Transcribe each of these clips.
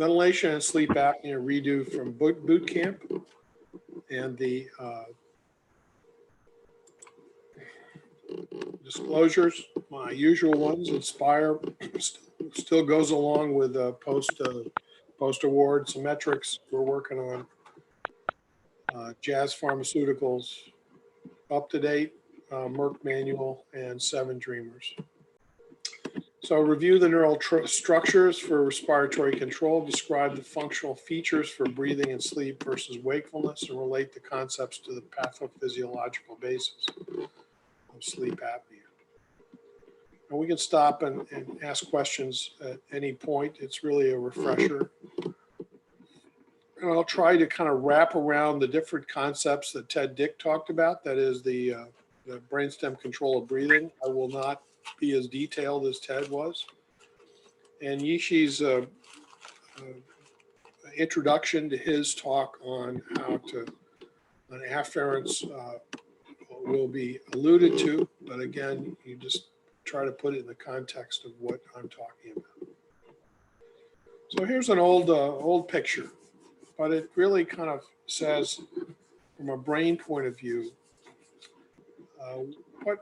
ventilation and sleep apnea redo from boot camp, and the disclosures, my usual ones. Inspire still goes along with post-award. Symmetrics we're working on. Jazz Pharmaceuticals, up to date, Merck Manual, and 7 Dreamers. So review the neural structures for respiratory control, describe the functional features for breathing and sleep versus wakefulness, and relate the concepts to the pathophysiological basis of sleep apnea. And we can stop and ask questions at any point. It's really a refresher. And I'll try to kind of wrap around the different concepts that Ted Dick talked about. That is the brainstem control of breathing. I will not be as detailed as Ted was. And Yishi's introduction to his talk on how to, on afferents will be alluded to, but again, you just try to put it in the context of what I'm talking about. So here's an old picture, but it really kind of says, from a brain point of view,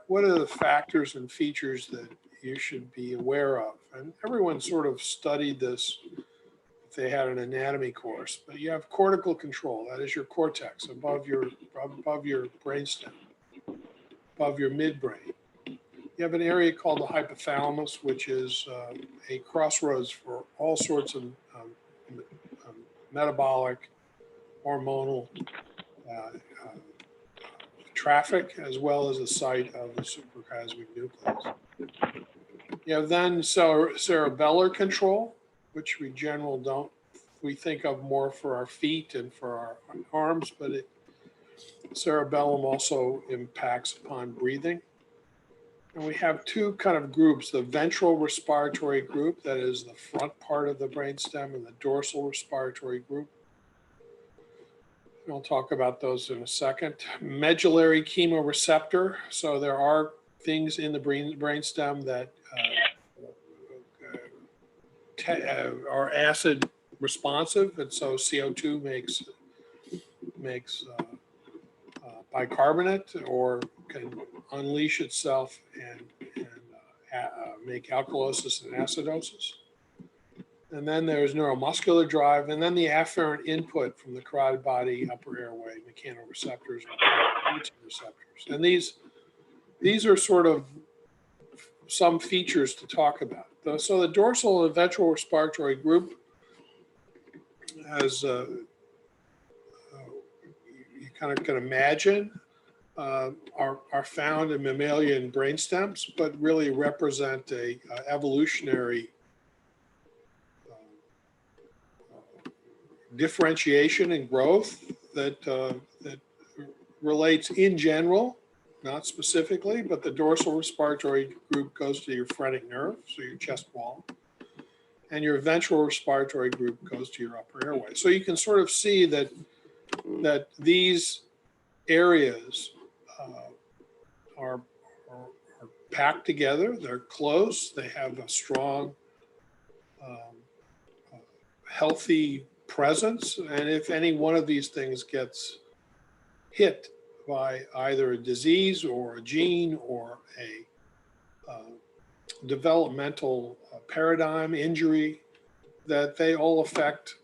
what are the factors and features that you should be aware of? And everyone sort of studied this if they had an anatomy course, but you have cortical control, that is your cortex above your brainstem, above your midbrain. You have an area called the hypothalamus, which is a crossroads for all sorts of metabolic, hormonal traffic, as well as the site of the suprachiasmatic nucleus. You have then cerebellar control, which we we think of more for our feet and for our arms, but cerebellum also impacts upon breathing. And we have 2 kind of groups, the ventral respiratory group, that is the front part of the brainstem, and the dorsal respiratory group. We'll talk about those in a second. Medullary chemoreceptor. So there are things in the brainstem that are acid responsive, and so CO2 makes bicarbonate, or can unleash itself and make alkalosis and acidosis. And then there's neuromuscular drive, and then the afferent input from the carotid body, upper airway, mechanoreceptors, and receptors. And these are sort of some features to talk about. So the dorsal and ventral respiratory group has, you kind of can imagine, are found in mammalian brainstems, but really represent a evolutionary differentiation and growth that relates in general, not specifically, but the dorsal respiratory group goes to your phrenic nerve, so your chest wall, and your ventral respiratory group goes to your upper airway. So you can sort of see that these areas are packed together, they're close, they have a strong, healthy presence, and if any one of these things gets hit by either a disease or a gene or a developmental paradigm injury, that they all affect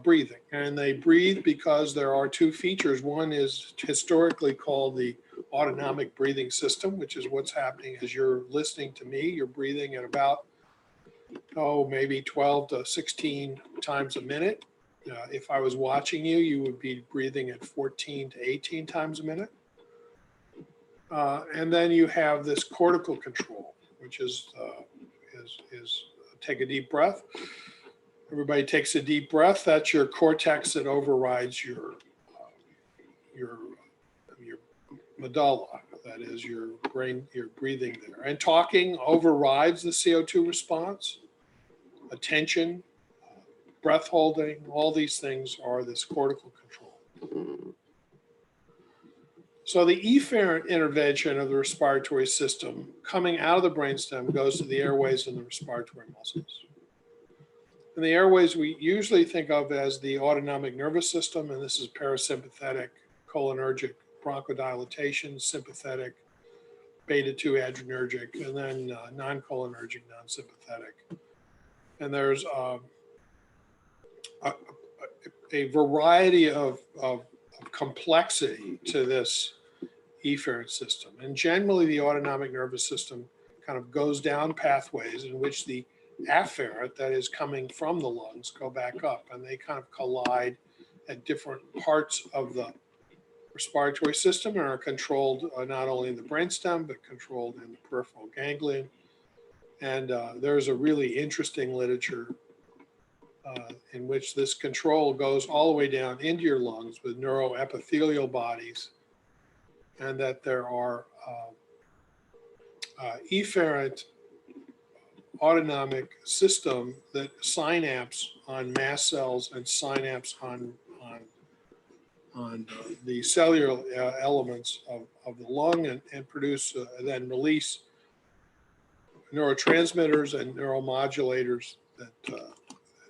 breathing. And they breathe because there are 2 features. One is historically called the autonomic breathing system, which is what's happening as you're listening to me. You're breathing at about, maybe 12 to 16 times a minute. If I was watching you, you would be breathing at 14 to 18 times a minute. And then you have this cortical control, which is take a deep breath. Everybody takes a deep breath. That's your cortex that overrides your medulla. That is your brain, your breathing there. And talking overrides the CO2 response. Attention, breath holding, all these things are this cortical control. So the efferent intervention of the respiratory system coming out of the brainstem goes to the airways and the respiratory muscles. And the airways we usually think of as the autonomic nervous system, and this is parasympathetic, cholinergic, bronchodilation, sympathetic, beta-2 adrenergic, and then non-cholinergic, non-sympathetic. And there's a variety of complexity to this efferent system. And generally, the autonomic nervous system kind of goes down pathways in which the afferent, that is coming from the lungs, go back up, and they kind of collide at different parts of the respiratory system and are controlled not only in the brainstem, but controlled in the peripheral ganglion. And there's a really interesting literature in which this control goes all the way down into your lungs with neuroepithelial bodies, and that there are efferent autonomic system that synapse on mast cells and synapse on the cellular elements of the lung, and produce then release neurotransmitters and neuromodulators that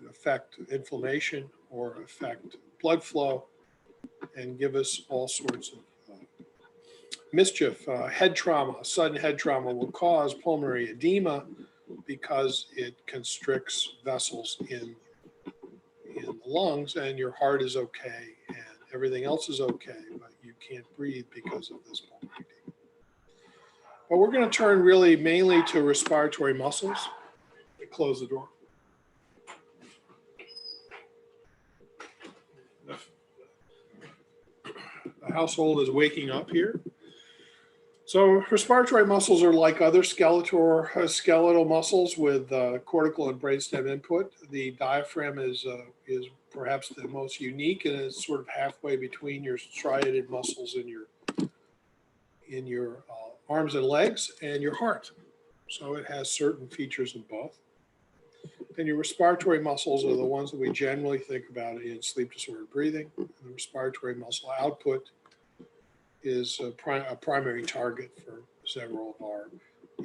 affect inflammation or affect blood flow and give us all sorts of mischief. Head trauma, sudden head trauma will cause pulmonary edema because it constricts vessels in the lungs, and your heart is okay and everything else is okay, but you can't breathe because of this pulmonary edema. But we're going to turn really mainly to respiratory muscles. Close the door. The household is waking up here. So respiratory muscles are like other skeletal muscles with cortical and brainstem input. The diaphragm is perhaps the most unique, and it's sort of halfway between your striated muscles in your arms and legs and your heart. So it has certain features of both. And your respiratory muscles are the ones that we generally think about in sleep disordered breathing. And the respiratory muscle output is a primary target for several of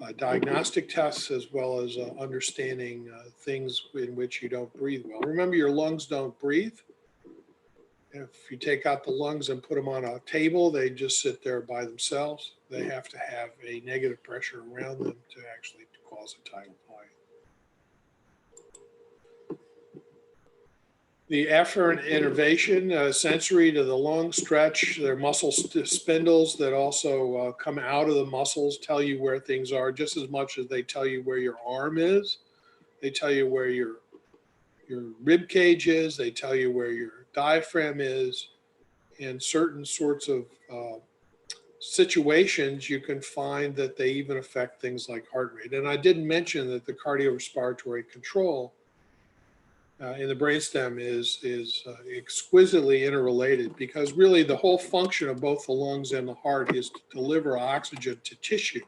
our diagnostic tests, as well as understanding things in which you don't breathe well. Remember, your lungs don't breathe. If you take out the lungs and put them on a table, they just sit there by themselves. They have to have a negative pressure around them to actually cause a tidal volume. The afferent innervation, sensory to the lung, stretch. There are muscle spindles that also come out of the muscles, tell you where things are just as much as they tell you where your arm is. They tell you where your rib cage is. They tell you where your diaphragm is. In certain sorts of situations, you can find that they even affect things like heart rate. And I didn't mention that the cardiorespiratory control in the brainstem is exquisitely interrelated, because really the whole function of both the lungs and the heart is to deliver oxygen to tissue.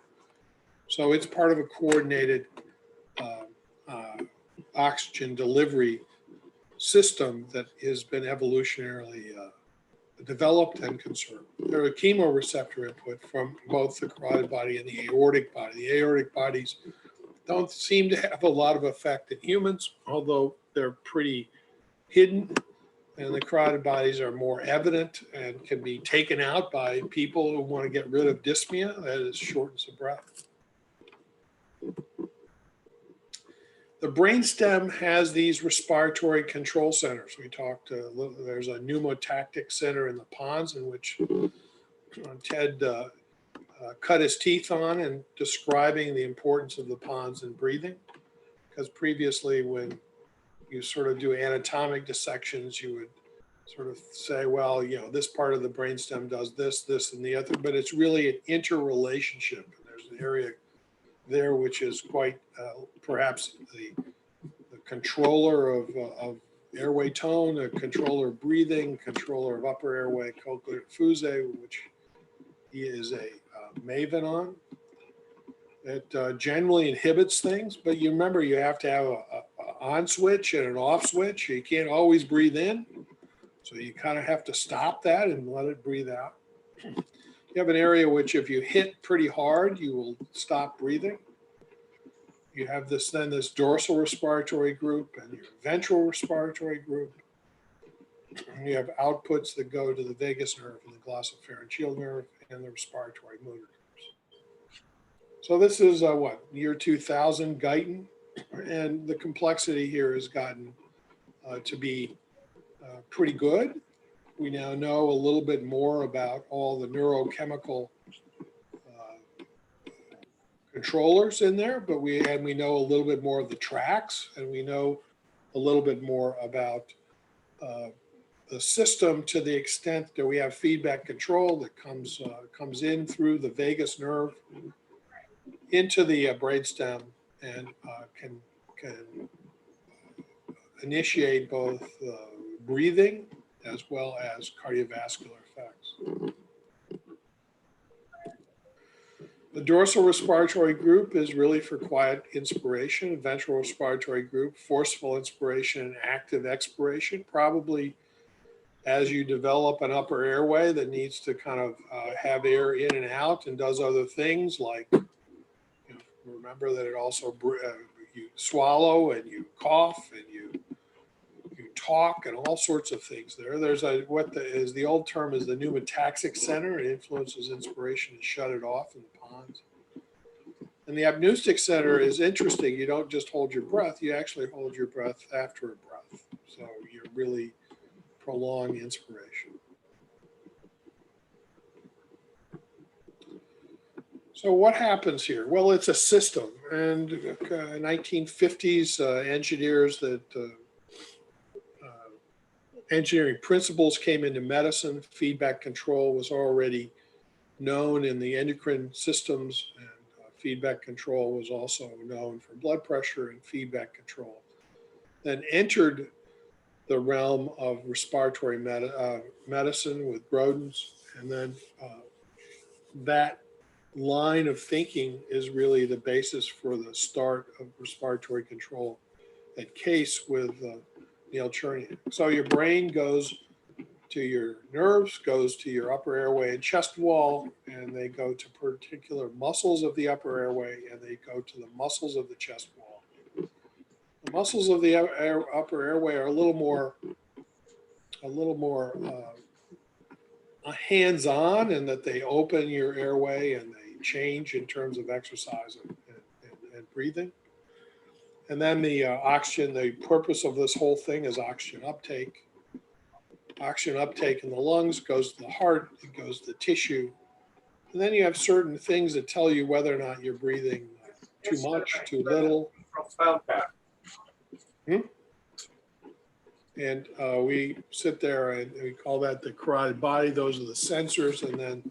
So it's part of a coordinated oxygen delivery system that has been evolutionarily developed and conserved. There are chemoreceptor input from both the carotid body and the aortic body. The aortic bodies don't seem to have a lot of effect in humans, although they're pretty hidden, and the carotid bodies are more evident and can be taken out by people who want to get rid of dyspnea, that is shortness of breath. The brainstem has these respiratory control centers. We talked, there's a pneumotactic center in the pons, in which Ted cut his teeth on and describing the importance of the pons in breathing. Because previously, when you sort of do anatomic dissections, you would sort of say, well, you know, this part of the brainstem does this, this, and the other, but it's really an interrelationship. And there's an area there which is quite perhaps the controller of airway tone, a controller of breathing, controller of upper airway, cochlear diffusae, which he is a maven on. It generally inhibits things, but you remember you have to have a on switch and an off switch. You can't always breathe in, so you kind of have to stop that and let it breathe out. You have an area which if you hit pretty hard, you will stop breathing. You have this dorsal respiratory group and your ventral respiratory group. You have outputs that go to the vagus nerve and the glossopharyngeal nerve and the respiratory motor nerves. So this is year 2000 Guyton, and the complexity here has gotten to be pretty good. We now know a little bit more about all the neurochemical controllers in there, but we know a little bit more of the tracks, and we know a little bit more about the system to the extent that we have feedback control that comes in through the vagus nerve into the brainstem and can initiate both breathing as well as cardiovascular effects. The dorsal respiratory group is really for quiet inspiration. Ventral respiratory group, forceful inspiration and active expiration. Probably as you develop an upper airway that needs to kind of have air in and out and does other things like, remember that it also, you swallow and you cough and you talk and all sorts of things there. There's the old term is the pneumataxic center. It influences inspiration and shut it off in the pons. And the apneustic center is interesting. You don't just hold your breath, you actually hold your breath after a breath. So you're really prolong inspiration. So what happens here? Well, it's a system. And 1950s engineers that engineering principles came into medicine. Feedback control was already known in the endocrine systems, and feedback control was also known for blood pressure and feedback control. Then entered the realm of respiratory medicine with Grodin's, and then that line of thinking is really the basis for the start of respiratory control at Case with Neil Cherniak. So your brain goes to your nerves, goes to your upper airway and chest wall, and they go to particular muscles of the upper airway, and they go to the muscles of the chest wall. The muscles of the upper airway are a little more hands-on in that they open your airway and they change in terms of exercise and breathing. And then the oxygen, the purpose of this whole thing is oxygen uptake. Oxygen uptake in the lungs goes to the heart, it goes to the tissue. And then you have certain things that tell you whether or not you're breathing too much, too little. And we sit there and we call that the carotid body. Those are the sensors, and then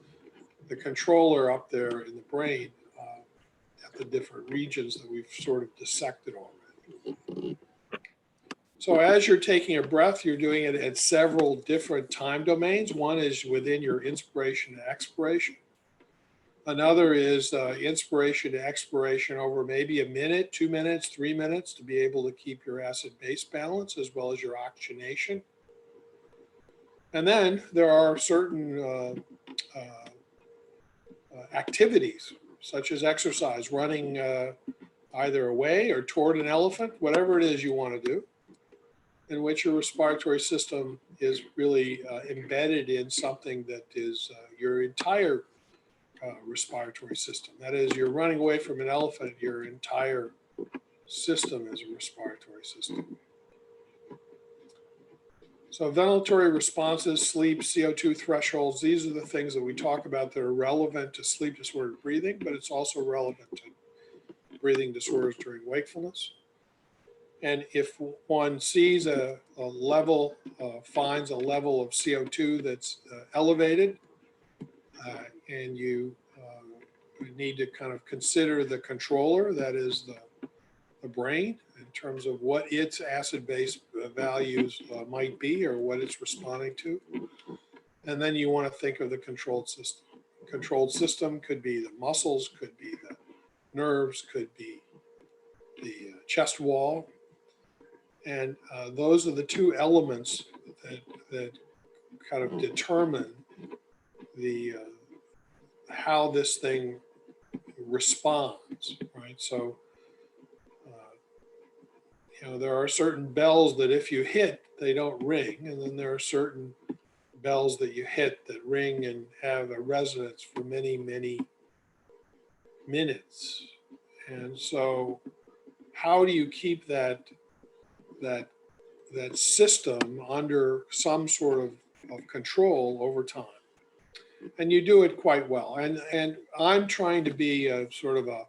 the controller up there in the brain at the different regions that we've sort of dissected already. So as you're taking a breath, you're doing it at several different time domains. One is within your inspiration and expiration. Another is inspiration to expiration over maybe a minute, 2 minutes, 3 minutes to be able to keep your acid-base balance as well as your oxygenation. And then there are certain activities such as exercise, running either away or toward an elephant, whatever it is you want to do, in which your respiratory system is really embedded in something that is your entire respiratory system. That is, you're running away from an elephant, your entire system is a respiratory system. So ventilatory responses, sleep, CO2 thresholds, these are the things that we talk about that are relevant to sleep disordered breathing, but it's also relevant to breathing disorders during wakefulness. And if one sees a level, finds a level of CO2 that's elevated, and you need to kind of consider the controller, that is the brain, in terms of what its acid-base values might be or what it's responding to. And then you want to think of the controlled system. Controlled system could be the muscles, could be the nerves, could be the chest wall. And those are the two elements that kind of determine the how this thing responds, right? So there are certain bells that if you hit, they don't ring. And then there are certain bells that you hit that ring and have a resonance for many, many minutes. And so how do you keep that system under some sort of control over time? And you do it quite well. And I'm trying to be a sort of a,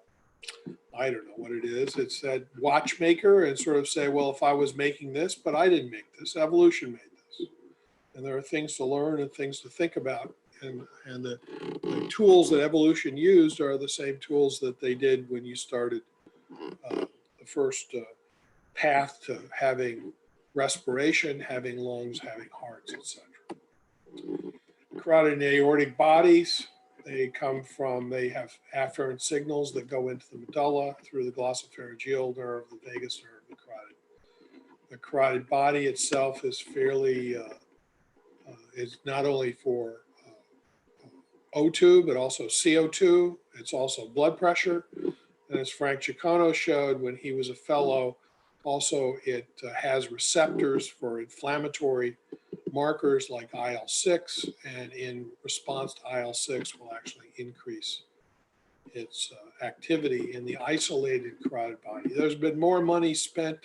I don't know what it is. It's that watchmaker and sort of say, well, if I was making this, but I didn't make this, evolution made this. And there are things to learn and things to think about. And the tools that evolution used are the same tools that they did when you started the first path to having respiration, having lungs, having hearts, etc. Carotid and aortic bodies, they have afferent signals that go into the medulla through the glossopharyngeal nerve, the vagus nerve, the carotid. The carotid body itself is fairly, is not only for O2, but also CO2. It's also blood pressure. And as Frank Giacono showed when he was a fellow, also it has receptors for inflammatory markers like IL-6, and in response to IL-6 will actually increase its activity in the isolated carotid body. There's been more money spent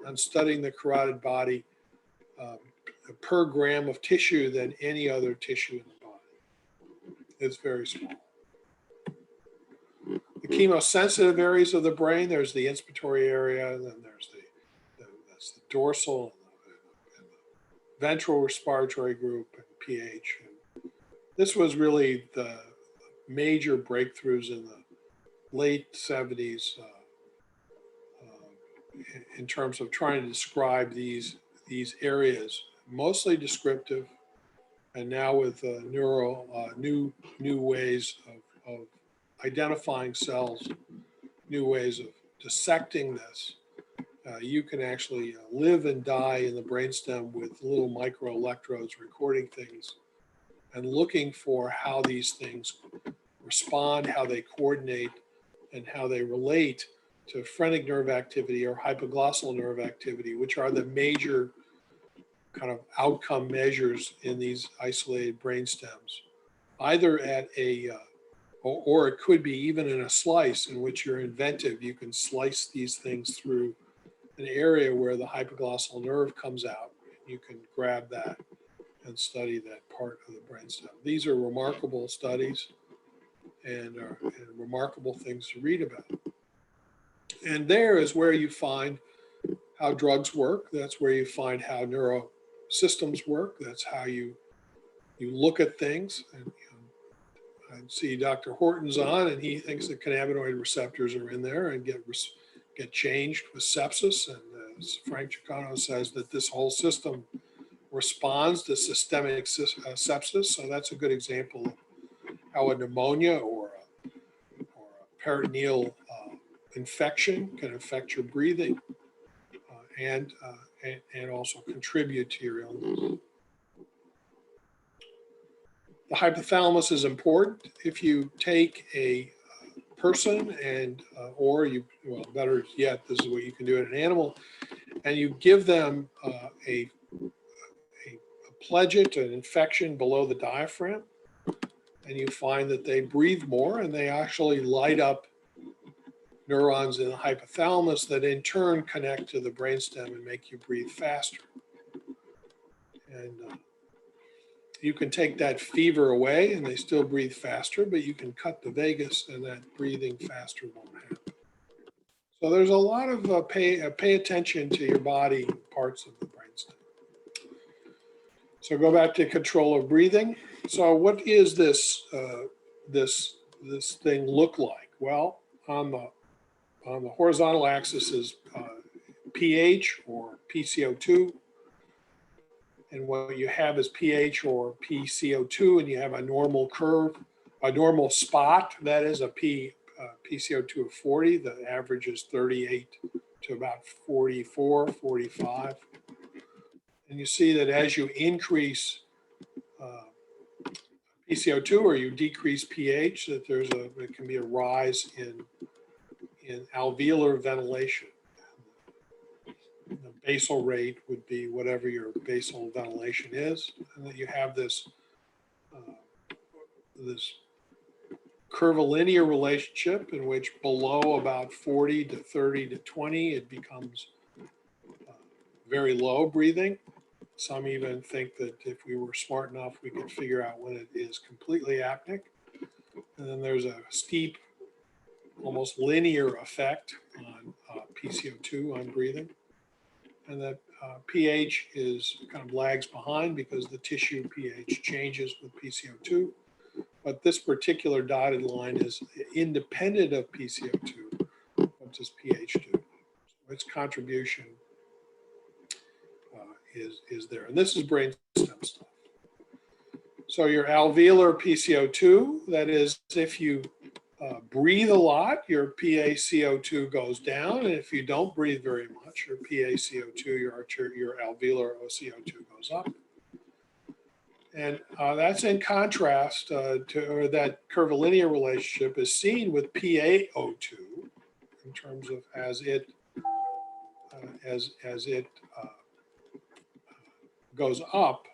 on studying the carotid body per gram of tissue than any other tissue in the body. It's very small. The chemosensitive areas of the brain, there's the inspiratory area, and then there's that's the dorsal and the ventral respiratory group and pH. And this was really the major breakthroughs in the late 70s in terms of trying to describe these areas, mostly descriptive, and now with new ways of identifying cells, new ways of dissecting this. You can actually live and die in the brainstem with little microelectrodes recording things and looking for how these things respond, how they coordinate, and how they relate to phrenic nerve activity or hypoglossal nerve activity, which are the major kind of outcome measures in these isolated brain stems, either at a, or it could be even in a slice in which you're inventive. You can slice these things through an area where the hypoglossal nerve comes out. You can grab that and study that part of the brainstem. These are remarkable studies and remarkable things to read about. And there is where you find how drugs work. That's where you find how neurosystems work. That's how you look at things. And I see Dr. Horton's on, and he thinks that cannabinoid receptors are in there and get changed with sepsis. And as Frank Giacono says, that this whole system responds to systemic sepsis. So that's a good example of how a pneumonia or a peritoneal infection can affect your breathing and also contribute to your illness. The hypothalamus is important. If you take a person and, or you, well, better yet, this is what you can do in an animal, and you give them a pledget, an infection below the diaphragm, and you find that they breathe more and they actually light up neurons in the hypothalamus that in turn connect to the brainstem and make you breathe faster. And you can take that fever away and they still breathe faster, but you can cut the vagus and that breathing faster won't happen. So there's a lot of pay attention to your body parts of the brainstem. So go back to control of breathing. So what is this this thing look like? Well, on the horizontal axis is pH or PCO2. And what you have is pH or PCO2, and you have a normal curve, a normal spot, that is a PCO2 of 40. The average is 38 to about 44, 45. And you see that as you increase PCO2 or you decrease pH, that it can be a rise in alveolar ventilation. the basal rate would be whatever your basal ventilation is, and that you have this this curvilinear relationship in which below about 40 to 30 to 20, it becomes very low breathing. Some even think that if we were smart enough, we could figure out when it is completely apneic. And then there's a steep, almost linear effect on PCO2 on breathing. And that pH is kind of lags behind because the tissue pH changes with PCO2. But this particular dotted line is independent of PCO2, what does pH do? So its contribution is there. And this is brainstem stuff. So your alveolar PCO2, that is, if you breathe a lot, your PaCO2 goes down. And if you don't breathe very much, your PaCO2, your alveolar CO2 goes up. And that's in contrast to that curvilinear relationship is seen with PaO2 in terms of as it goes up,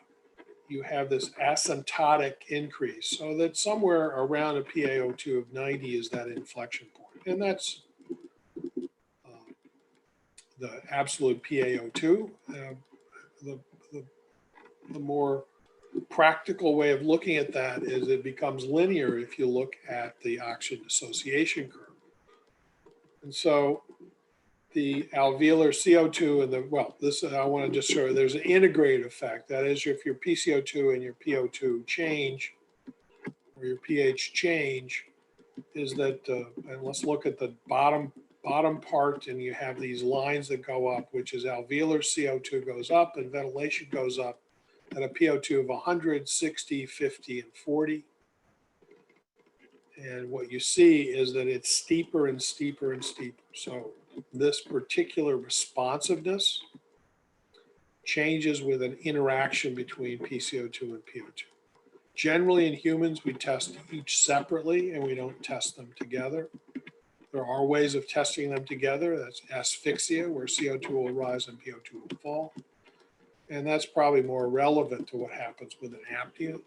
you have this asymptotic increase. So that somewhere around a PaO2 of 90 is that inflection point. And that's the absolute PaO2. The more practical way of looking at that is it becomes linear if you look at the oxygen dissociation curve. And so the alveolar CO2 and this I want to just show you, there's an integrated effect. That is, if your PCO2 and your PO2 change, or your pH change, is that, and let's look at the bottom part, and you have these lines that go up, which is alveolar CO2 goes up and ventilation goes up at a PO2 of 100, 60, 50, and 40. And what you see is that it's steeper and steeper and steeper. So this particular responsiveness changes with an interaction between PCO2 and PO2. Generally in humans, we test each separately and we don't test them together. There are ways of testing them together. That's asphyxia, where CO2 will rise and PO2 will fall. And that's probably more relevant to what happens with an apnea.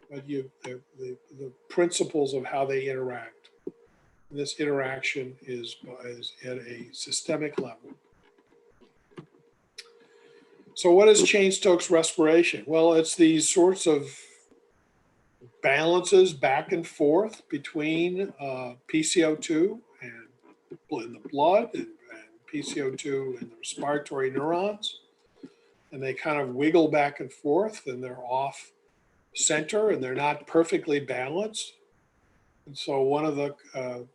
But the principles of how they interact. This interaction is at a systemic level. So what is Cheyne-Stokes respiration? Well, it's these sorts of balances back and forth between PCO2 and in the blood and PCO2 in the respiratory neurons. And they kind of wiggle back and forth, and they're off center and they're not perfectly balanced. And so one of the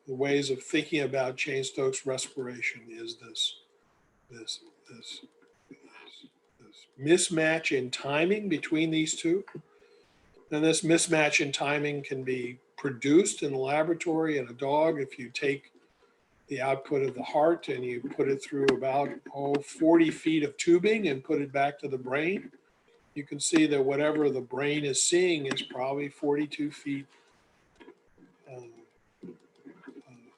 ways of thinking about Cheyne-Stokes respiration is this mismatch in timing between these two. And this mismatch in timing can be produced in the laboratory in a dog if you take the output of the heart and you put it through about 40 feet of tubing and put it back to the brain. You can see that whatever the brain is seeing is probably 42 feet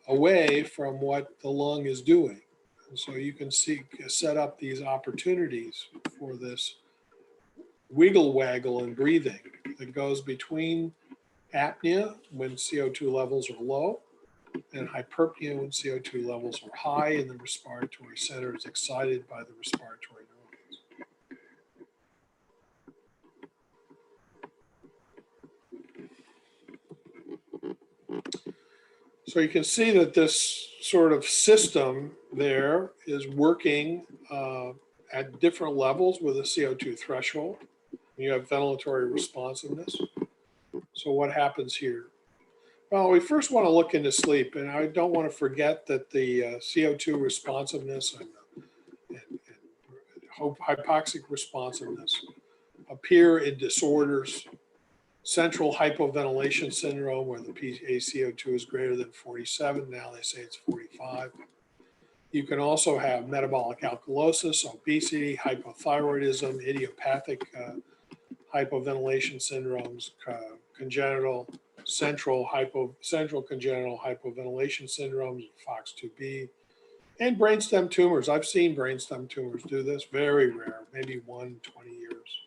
away from what the lung is doing. And so you can set up these opportunities for this wiggle waggle in breathing that goes between apnea when CO2 levels are low and hyperpnea when CO2 levels are high and the respiratory center is excited by the respiratory neurons. So you can see that this sort of system there is working at different levels with a CO2 threshold. You have ventilatory responsiveness. So what happens here? Well, we first want to look into sleep, and I don't want to forget that the CO2 responsiveness and hypoxic responsiveness appear in disorders. Central hypoventilation syndrome, where the PaCO2 is greater than 47. Now they say it's 45. You can also have metabolic alkalosis, obesity, hypothyroidism, idiopathic hypoventilation syndromes, central congenital hypoventilation syndromes, FOX2B, And brainstem tumors. I've seen brainstem tumors do this. Very rare, maybe 1 in 20 years.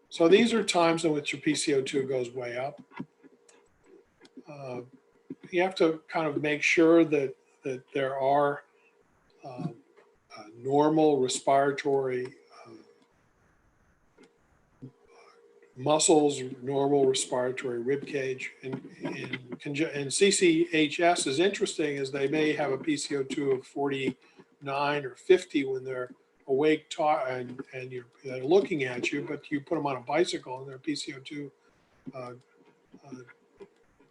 So these are times in which your PCO2 goes way up. You have to kind of make sure that there are normal respiratory muscles, normal respiratory rib cage. And CCHS is interesting, as they may have a PCO2 of 49 or 50 when they're awake and they're looking at you, but you put them on a bicycle and their PCO2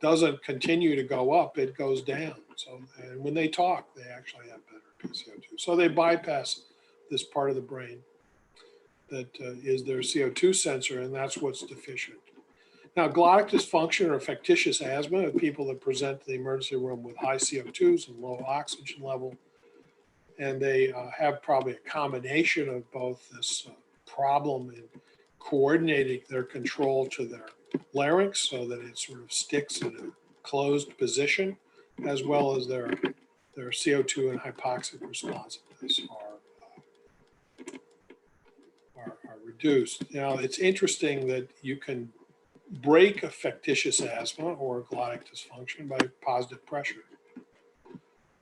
doesn't continue to go up, it goes down. So, and when they talk, they actually have better PCO2. So they bypass this part of the brain that is their CO2 sensor, and that's what's deficient. Now, glottic dysfunction or factitious asthma are people that present to the emergency room with high CO2s and low oxygen level, and they have probably a combination of both this problem in coordinating their control to their larynx so that it sort of sticks in a closed position, as well as their CO2 and hypoxic responsiveness are reduced. Now, it's interesting that you can break a factitious asthma or glottic dysfunction by positive pressure.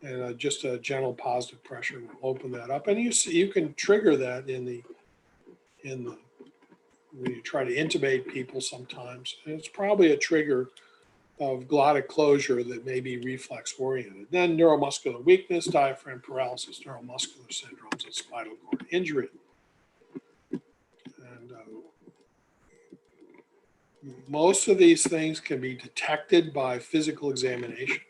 And just a gentle positive pressure will open that up. And you can trigger that when you try to intubate people sometimes. And it's probably a trigger of glottic closure that may be reflex oriented. Then neuromuscular weakness, diaphragm paralysis, neuromuscular syndromes, and spinal cord injury. And most of these things can be detected by physical examination.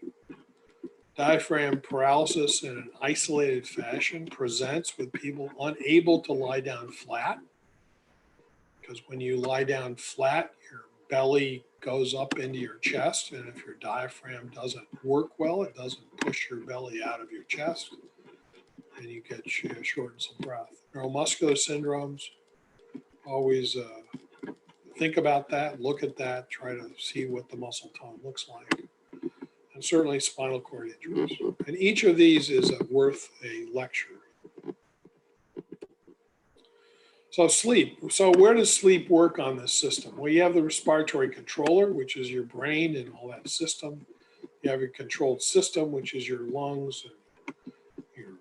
Diaphragm paralysis in an isolated fashion presents with people unable to lie down flat, because when you lie down flat, your belly goes up into your chest, and if your diaphragm doesn't work well, it doesn't push your belly out of your chest, and you get shortness of breath. Neuromuscular syndromes, always think about that, look at that, try to see what the muscle tone looks like. And certainly spinal cord injuries. And each of these is worth a lecture. So sleep. So where does sleep work on this system? Well, you have the respiratory controller, which is your brain and all that system. You have your controlled system, which is your lungs and your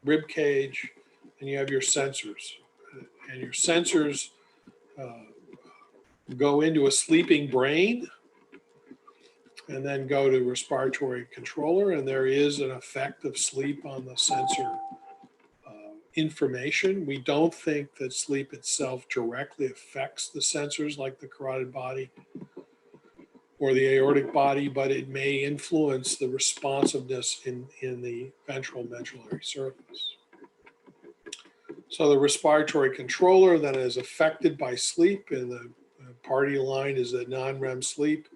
rib cage, and you have your sensors. And your sensors go into a sleeping brain and then go to respiratory controller, and there is an effect of sleep on the sensor information. We don't think that sleep itself directly affects the sensors like the carotid body or the aortic body, but it may influence the responsiveness in the ventral medullary surface. So the respiratory controller then is affected by sleep, and the party line is that non-REM sleep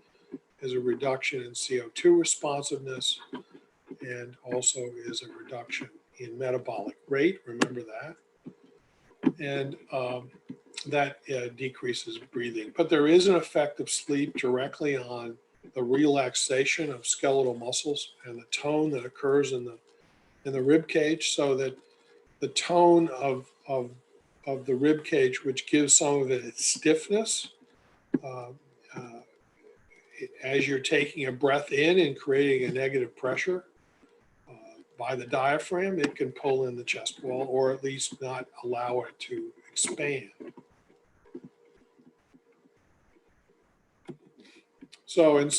is a reduction in CO2 responsiveness and also is a reduction in metabolic rate, remember that, and that decreases breathing. But there is an effect of sleep directly on the relaxation of skeletal muscles and the tone that occurs in the rib cage, so that the tone of the rib cage, which gives some of it its stiffness, as you're taking a breath in and creating a negative pressure by the diaphragm, it can pull in the chest wall or at least not allow it to expand. So in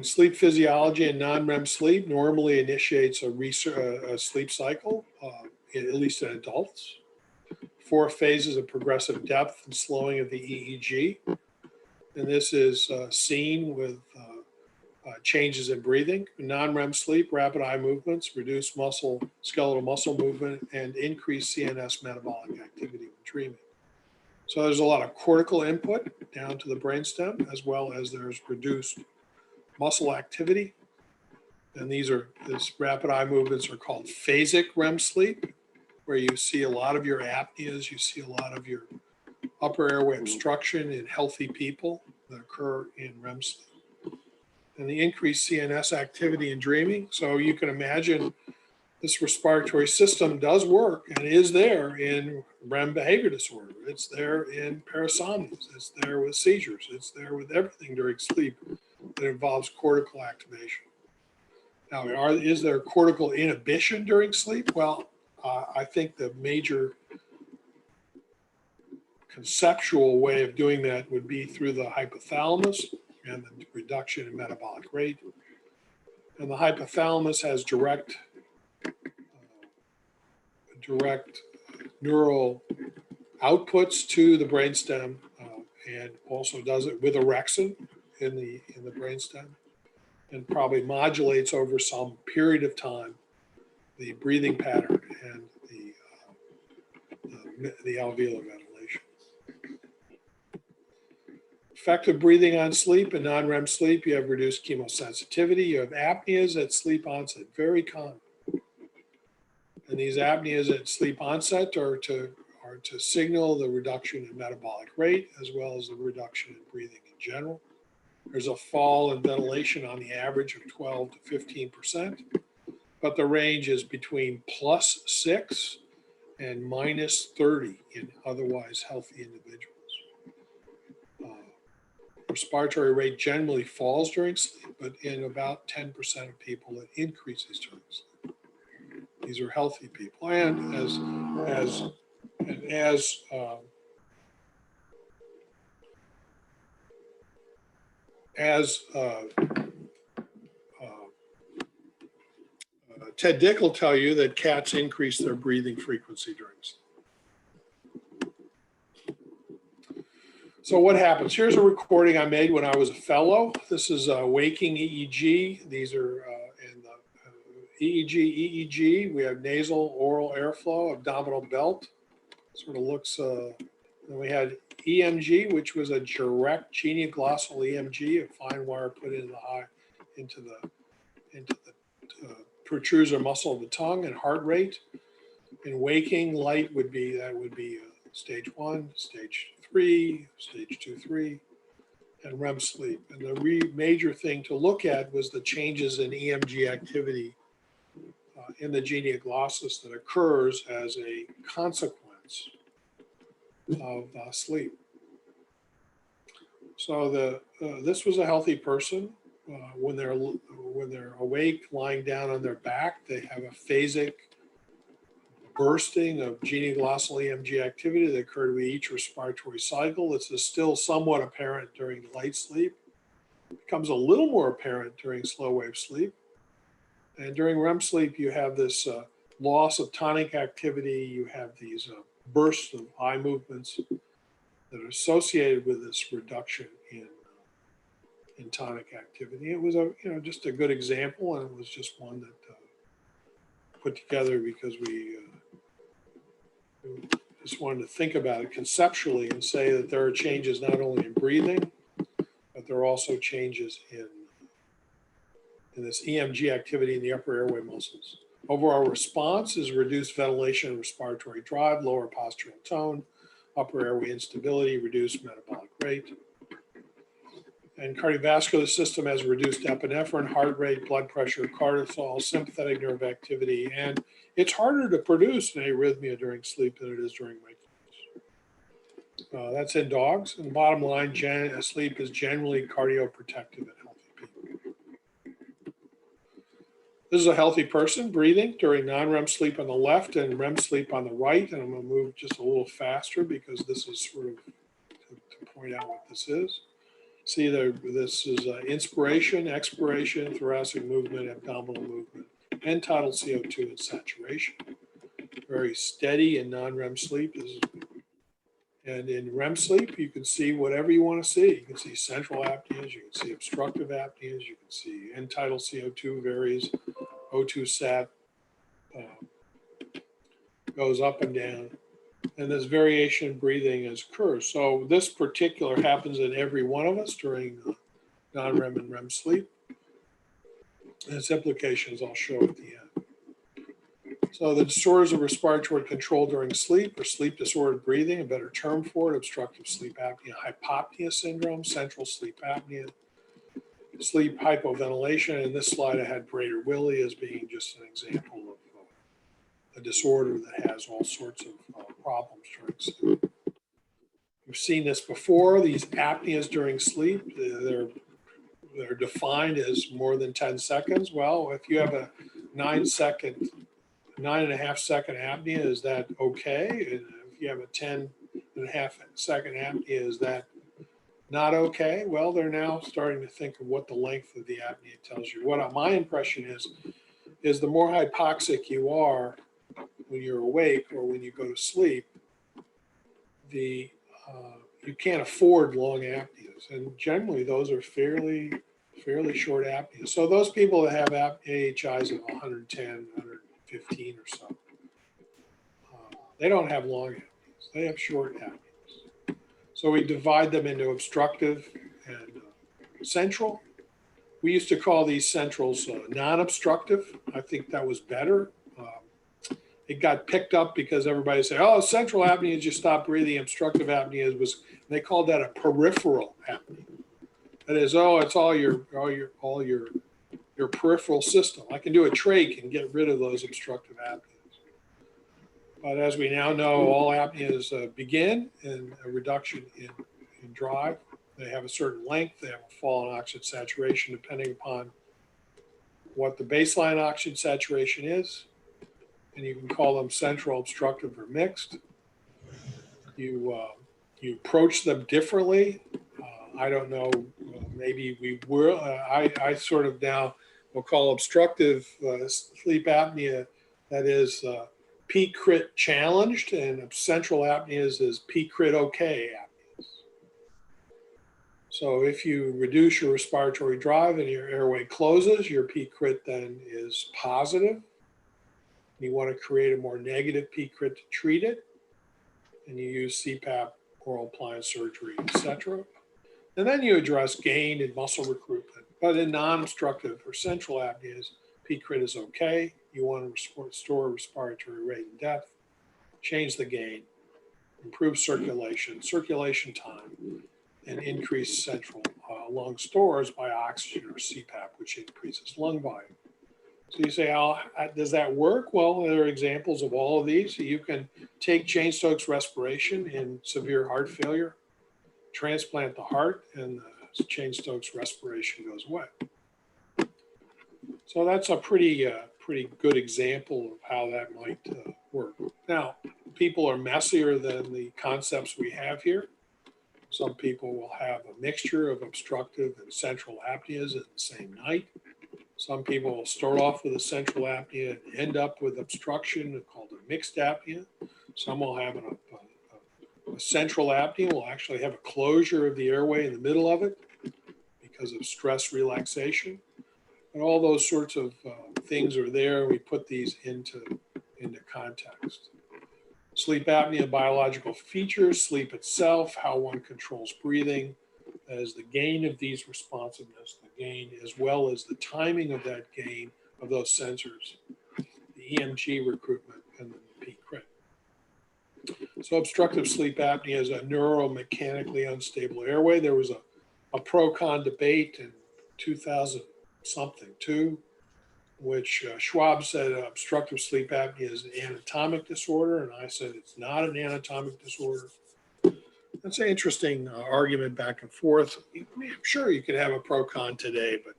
sleep physiology and non-REM sleep normally initiates a sleep cycle, at least in adults. 4 phases of progressive depth and slowing of the EEG. And this is seen with changes in breathing. Non-REM sleep, rapid eye movements, reduced skeletal muscle movement, and increased CNS metabolic activity when dreaming. So there's a lot of cortical input down to the brainstem, as well as there's reduced muscle activity. And these rapid eye movements are called phasic REM sleep, where you see a lot of your apneas, you see a lot of your upper airway obstruction in healthy people that occur in REM sleep. And the increased CNS activity in dreaming. So you can imagine this respiratory system does work and is there in REM behavior disorder. It's there in parasomnias. It's there with seizures. It's there with everything during sleep that involves cortical activation. Now, is there cortical inhibition during sleep? Well, I think the major conceptual way of doing that would be through the hypothalamus and the reduction in metabolic rate. And the hypothalamus has direct neural outputs to the brainstem, and also does it with orexin in the brainstem, and probably modulates over some period of time the breathing pattern and the alveolar ventilation. Effective breathing on sleep and non-REM sleep, you have reduced chemosensitivity, you have apneas at sleep onset, very common. And these apneas at sleep onset are to signal the reduction in metabolic rate as well as the reduction in breathing in general. There's a fall in ventilation on the average of 12 to 15%, but the range is between +6 and -30 in otherwise healthy individuals. Respiratory rate generally falls during sleep, but in about 10% of people it increases during sleep. These are healthy people, and Ted Dick will tell you that cats increase their breathing frequency during sleep. So what happens? Here's a recording I made when I was a fellow. This is waking EEG. These are in the EEG. We have nasal, oral airflow, abdominal belt. Sort of looks. Then we had EMG, which was a direct genioglosal EMG, a fine wire put into the protruser muscle of the tongue, and heart rate. In waking, light would be stage 1, stage 3, stage 2, 3, and REM sleep. And the major thing to look at was the changes in EMG activity in the genioglossus that occurs as a consequence of sleep. So this was a healthy person. When they're awake, lying down on their back, they have a phasic bursting of genioglosal EMG activity that occurred with each respiratory cycle. This is still somewhat apparent during light sleep. It becomes a little more apparent during slow wave sleep. And during REM sleep, you have this loss of tonic activity. You have these bursts of eye movements that are associated with this reduction in tonic activity. It was just a good example, and it was just one that put together because we just wanted to think about it conceptually and say that there are changes not only in breathing, but there are also changes in this EMG activity in the upper airway muscles. Overall response is reduced ventilation and respiratory drive, lower postural tone, upper airway instability, reduced metabolic rate. And cardiovascular system has reduced epinephrine, heart rate, blood pressure, cortisol, sympathetic nerve activity, and it's harder to produce an arrhythmia during sleep than it is during wakefulness. That's in dogs. And bottom line, sleep is generally cardioprotective in healthy people. This is a healthy person breathing during non-REM sleep on the left and REM sleep on the right. And I'm going to move just a little faster because this is sort of to point out what this is. See, this is inspiration, expiration, thoracic movement, abdominal movement, end tidal CO2 and saturation. Very steady in non-REM sleep. And in REM sleep, you can see whatever you want to see. You can see central apneas, you can see obstructive apneas, you can see end tidal CO2 varies, O2 sat goes up and down. And this variation in breathing occurs. So this particular happens in every one of us during non-REM and REM sleep. And its implications I'll show at the end. So the disorders of respiratory control during sleep or sleep disordered breathing, a better term for it, obstructive sleep apnea, hypopnea syndrome, central sleep apnea, sleep hypoventilation. In this slide I had Prader-Willi as being just an example of disorder that has all sorts of problems during sleep. We've seen this before. These apneas during sleep, they're defined as more than 10 seconds. Well, if you have a 9.5 second apnea, is that okay? And if you have a 10.5 second apnea, is that not okay? Well, they're now starting to think of what the length of the apnea tells you. What my impression is the more hypoxic you are when you're awake or when you go to sleep, you can't afford long apneas, and generally those are fairly short apneas. So those people that have AHIs of 110, 115 or so, they don't have long apneas. They have short apneas. So we divide them into obstructive and central. We used to call these centrals non-obstructive. I think that was better. It got picked up because everybody said, "Oh, central apnea is you stop breathing. Obstructive apnea was." They called that a peripheral apnea. That is, it's all your peripheral system. I can do a trach and get rid of those obstructive apneas. But as we now know, all apneas begin in a reduction in drive. They have a certain length. They have a fall in oxygen saturation depending upon what the baseline oxygen saturation is. And you can call them central, obstructive, or mixed. You approach them differently. I don't know. Maybe we will. I sort of now will call obstructive sleep apnea that is peak crit challenged, and central apneas is peak crit okay apneas. So if you reduce your respiratory drive and your airway closes, your peak crit then is positive. You want to create a more negative peak crit to treat it, and you use CPAP, oral appliance surgery, etc. And then you address gain and muscle recruitment. But in non-obstructive or central apneas, peak crit is okay. You want to restore respiratory rate and depth, change the gain, improve circulation time, and increase central lung stores by oxygen or CPAP, which increases lung volume. So you say, does that work? Well, there are examples of all of these. So you can take Cheyne-Stokes respiration in severe heart failure, transplant the heart, and the Cheyne-Stokes respiration goes away. So that's a pretty good example of how that might work. Now, people are messier than the concepts we have here. Some people will have a mixture of obstructive and central apneas in the same night. Some people will start off with a central apnea and end up with obstruction called a mixed apnea. Some will have a central apnea, will actually have a closure of the airway in the middle of it because of stress relaxation. And all those sorts of things are there. We put these into context. Sleep apnea, biological features, sleep itself, how one controls breathing, that is the gain of these responsiveness, the gain as well as the timing of that gain of those sensors, the EMG recruitment, and then the peak crit. So obstructive sleep apnea is a neuromechanically unstable airway. There was a pro-con debate in 2000-something, which Schwab said obstructive sleep apnea is an anatomic disorder, and I said it's not an anatomic disorder. That's an interesting argument back and forth. I'm sure you could have a pro-con today, but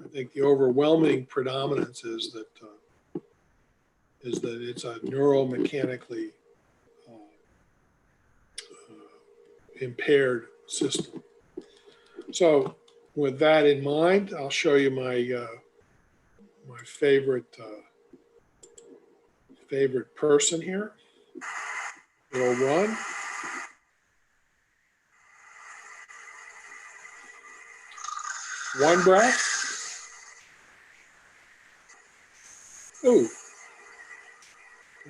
I think the overwhelming predominance is that it's a neuromechanically impaired system. So with that in mind, I'll show you my favorite person here. It'll run. One breath. Ooh.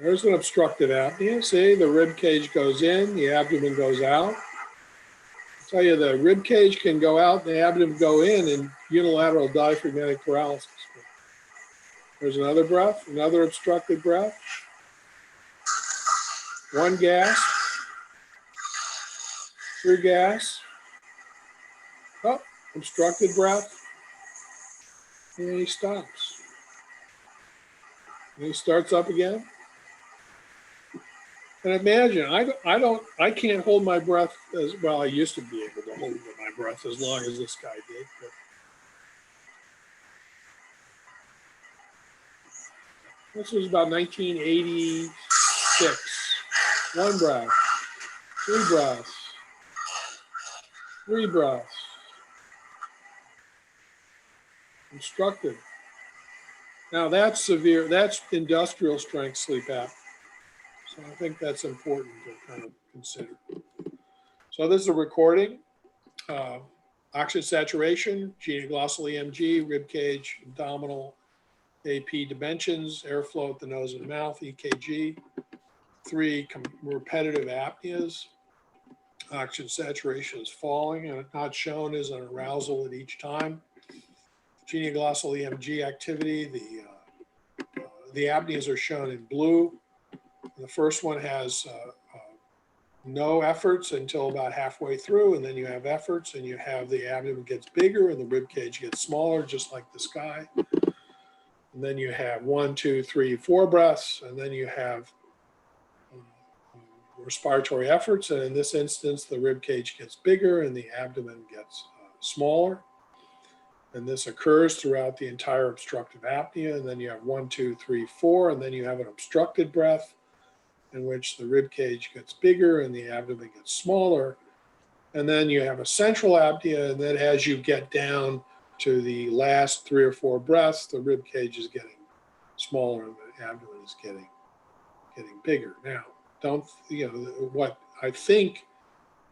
There's an obstructive apnea. See, the rib cage goes in, the abdomen goes out. I'll tell you, the rib cage can go out, the abdomen go in unilateral diaphragmatic paralysis. There's another breath, another obstructed breath. One gasp. Through gas. Oh, obstructed breath. And he stops. And he starts up again. And imagine, I can't hold my breath as well. I used to be able to hold my breath as long as this guy did. But this was about 1986. One breath, three breaths, three breaths. Obstructed. Now that's severe, that's industrial strength sleep apnea. So I think that's important to kind of consider. So this is a recording. Oxygen saturation, genoglossal EMG, rib cage, abdominal AP dimensions, airflow at the nose and mouth, EKG. 3, repetitive apneas. Oxygen saturation is falling and not shown as an arousal at each time. Genoglossal EMG activity, the apneas are shown in blue. The first one has no efforts until about halfway through, and then you have efforts, and you have the abdomen gets bigger and the rib cage gets smaller, just like this guy. And then you have 1, 2, 3, 4 breaths, and then you have respiratory efforts. And in this instance, the rib cage gets bigger and the abdomen gets smaller. And this occurs throughout the entire obstructive apnea. And then you have 1, 2, 3, 4, and then you have an obstructed breath in which the rib cage gets bigger and the abdomen gets smaller. And then you have a central apnea, and then as you get down to the last 3 or 4 breaths, the rib cage is getting smaller and the abdomen is getting bigger. Now, what I think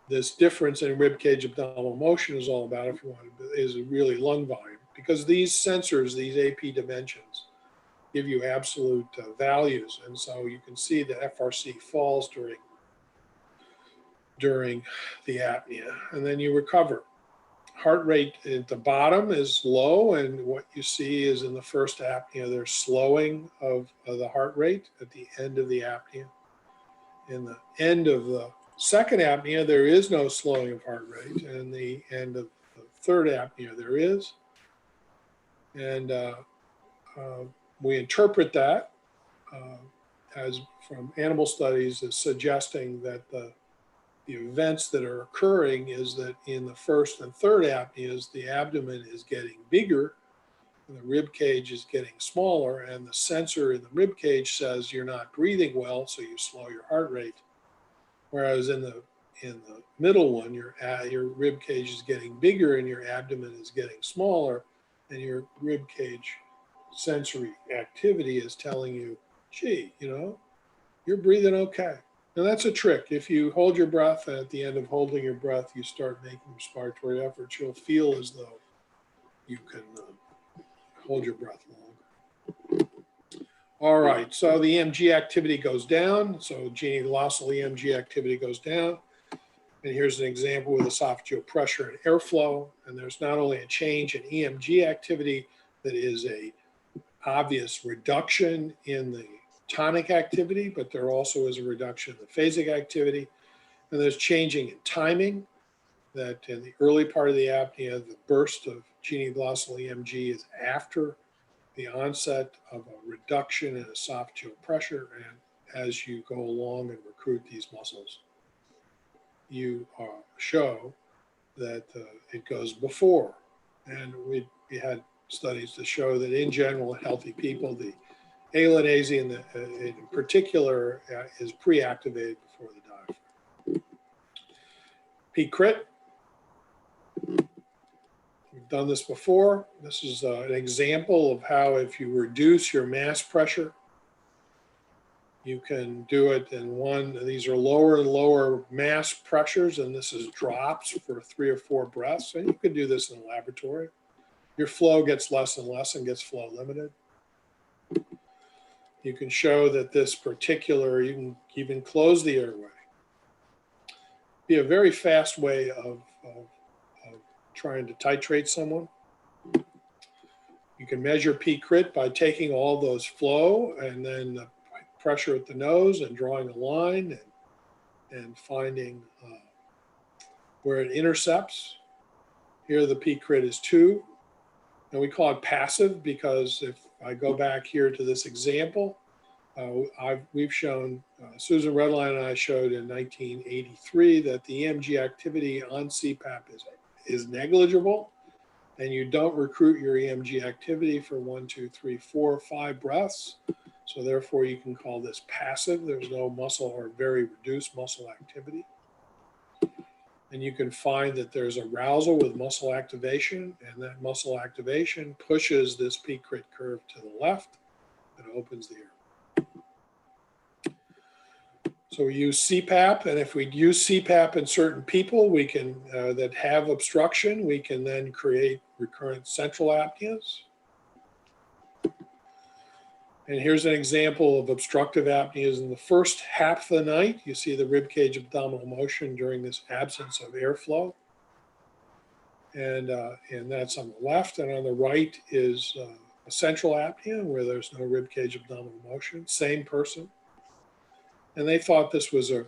this difference in rib cage abdominal motion is all about, if you want, is really lung volume, because these sensors, these AP dimensions, give you absolute values. And so you can see that FRC falls during the apnea, and then you recover. Heart rate at the bottom is low, and what you see is in the first apnea, there's slowing of the heart rate at the end of the apnea. In the end of the second apnea, there is no slowing of heart rate, and the end of the third apnea, there is. And we interpret that as from animal studies as suggesting that the events that are occurring is that in the first and third apneas, the abdomen is getting bigger and the rib cage is getting smaller, and the sensor in the rib cage says you're not breathing well, so you slow your heart rate. Whereas in the middle one, your rib cage is getting bigger and your abdomen is getting smaller, and your rib cage sensory activity is telling you, gee, you're breathing okay. And that's a trick. If you hold your breath, and at the end of holding your breath, you start making respiratory efforts, you'll feel as though you can hold your breath longer. All right, so the EMG activity goes down. So genoglossal EMG activity goes down. And here's an example with esophageal pressure and airflow. And there's not only a change in EMG activity that is a obvious reduction in the tonic activity, but there also is a reduction in the phasic activity. And there's changing in timing, that in the early part of the apnea, the burst of genoglossal EMG is after the onset of a reduction in esophageal pressure. And as you go along and recruit these muscles, you show that it goes before. And we had studies to show that in general, in healthy people, the alanase in particular is pre-activated before the diaphragm. Peak crit. We've done this before. This is an example of how if you reduce your mass pressure, you can do it in one. These are lower and lower mass pressures, and this is drops for 3 or 4 breaths. And you can do this in the laboratory. Your flow gets less and less and gets flow limited. You can show that this particular, you can even close the airway. Be a very fast way of trying to titrate someone. You can measure peak crit by taking all those flow and then the pressure at the nose and drawing a line and finding where it intercepts. Here the peak crit is 2. And we call it passive because if I go back here to this example, we've shown, Susan Redline and I showed in 1983 that the EMG activity on CPAP is negligible, and you don't recruit your EMG activity for 1, 2, 3, 4, 5 breaths. So therefore you can call this passive. There's no muscle or very reduced muscle activity. And you can find that there's arousal with muscle activation, and that muscle activation pushes this peak-crit curve to the left and opens the air. So we use CPAP, and if we use CPAP in certain people we can that have obstruction, we can then create recurrent central apneas. And here's an example of obstructive apneas in the first half of the night. You see the ribcage abdominal motion during this absence of airflow. And that's on the left. And on the right is a central apnea where there's no ribcage abdominal motion. Same person. And they thought this was a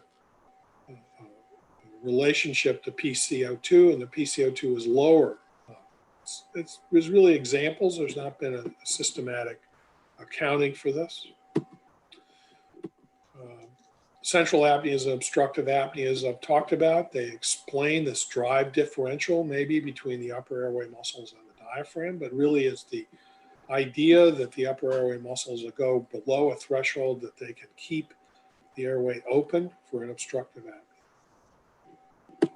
relationship to PCO2, and the PCO2 was lower. There's really examples. There's not been a systematic accounting for this. Central apneas and obstructive apneas I've talked about. They explain this drive differential maybe between the upper airway muscles and the diaphragm, but really it's the idea that the upper airway muscles will go below a threshold that they can keep the airway open for an obstructive apnea.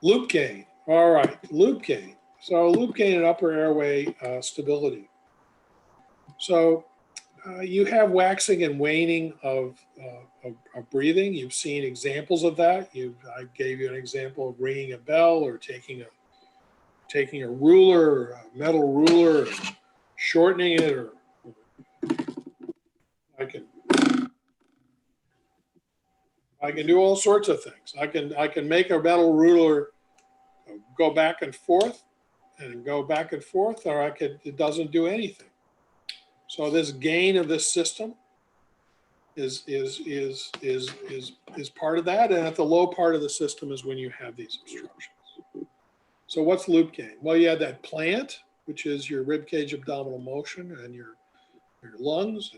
Loop gain. All right, loop gain. So loop gain and upper airway stability. So you have waxing and waning of breathing. You've seen examples of that. I gave you an example of ringing a bell or taking a ruler, a metal ruler, and shortening it, or I can do all sorts of things. I can make a metal ruler go back and forth, or it doesn't do anything. So this gain of this system is part of that, and at the low part of the system is when you have these obstructions. So what's loop gain? Well, you have that plant, which is your ribcage abdominal motion and your lungs,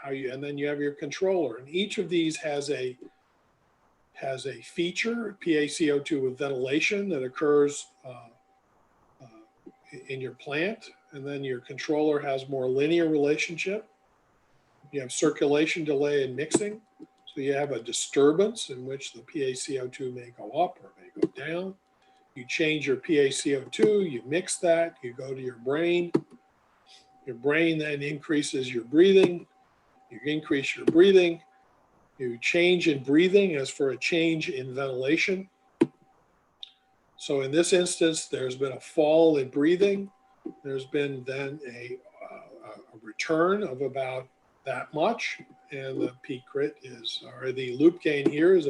and then you have your controller, and each of these has a feature, PaCO2 with ventilation, that occurs in your plant, and then your controller has more linear relationship. You have circulation delay and mixing, so you have a disturbance in which the PaCO2 may go up or may go down. You change your PaCO2, you mix that, you go to your brain. Your brain then increases your breathing. You increase your breathing. You change in breathing as for a change in ventilation. So in this instance, there's been a fall in breathing. There's been then a return of about that much, and the peak crit or the loop gain here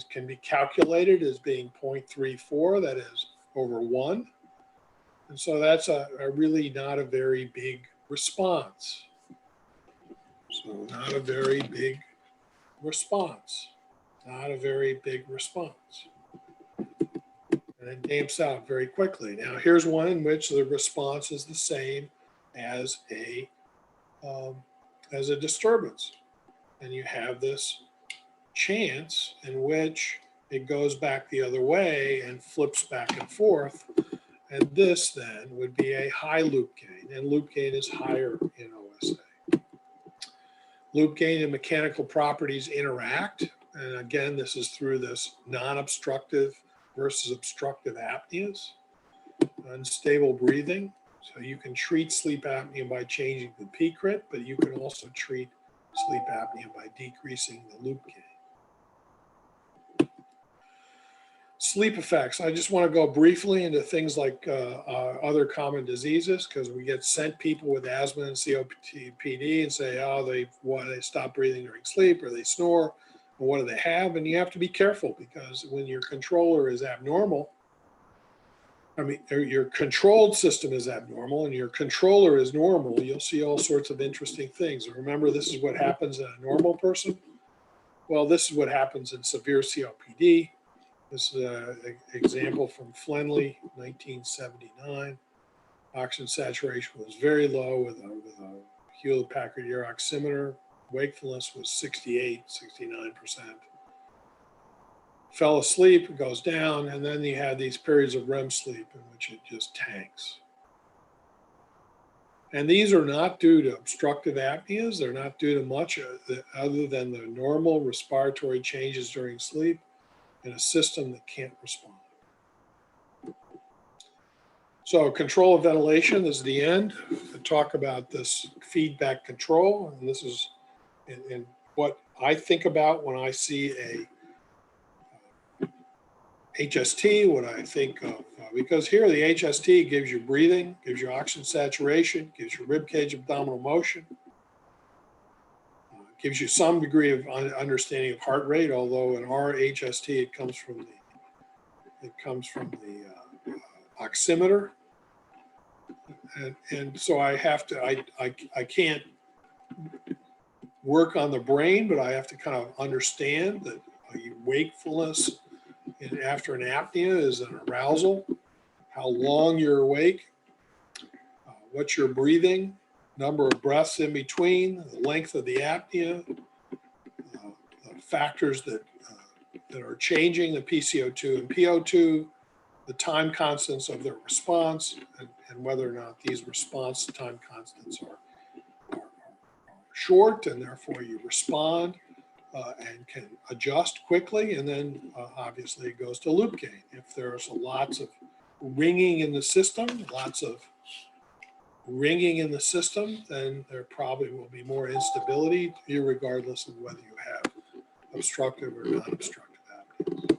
can be calculated as being 0.34, that is over 1. And so that's a really not a very big response. So not a very big response. Not a very big response. And it damps out very quickly. Now here's one in which the response is the same as a disturbance. And you have this chance in which it goes back the other way and flips back and forth. And this then would be a high loop gain, and loop gain is higher in OSA. Loop gain and mechanical properties interact. And again, this is through this non-obstructive versus obstructive apneas, unstable breathing. So you can treat sleep apnea by changing the peak crit, but you can also treat sleep apnea by decreasing the loop gain. Sleep effects. I just want to go briefly into things like other common diseases, because we get sent people with asthma and COPD and say, oh, they stop breathing during sleep, or they snore, or what do they have? And you have to be careful, because when your controller is abnormal, your controlled system is abnormal and your controller is normal, you'll see all sorts of interesting things. And remember, this is what happens in a normal person. Well, this is what happens in severe COPD. This is an example from Flenley, 1979. Oxygen saturation was very low with a Hewlett-Packard oximeter. Wakefulness was 68, 69%. Fell asleep, it goes down, and then you had these periods of REM sleep in which it just tanks. And these are not due to obstructive apneas. They're not due to much other than the normal respiratory changes during sleep in a system that can't respond. So control of ventilation is the end. To talk about this feedback control, and this is in what I think about when I see a HST, what I think of, because here the HST gives you breathing, gives you oxygen saturation, gives you rib cage abdominal motion, gives you some degree of understanding of heart rate, although in our HST it comes from the oximeter. And so I have to, I can't work on the brain, but I have to kind of understand that wakefulness after an apnea is an arousal, how long you're awake, what you're breathing, number of breaths in between, the length of the apnea, the factors that are changing the PCO2 and PO2, the time constants of their response, and whether or not these response time constants are short, and therefore you respond and can adjust quickly. And then obviously it goes to loop gain. If there's lots of ringing in the system, then there probably will be more instability, regardless of whether you have obstructive or non-obstructive apnea.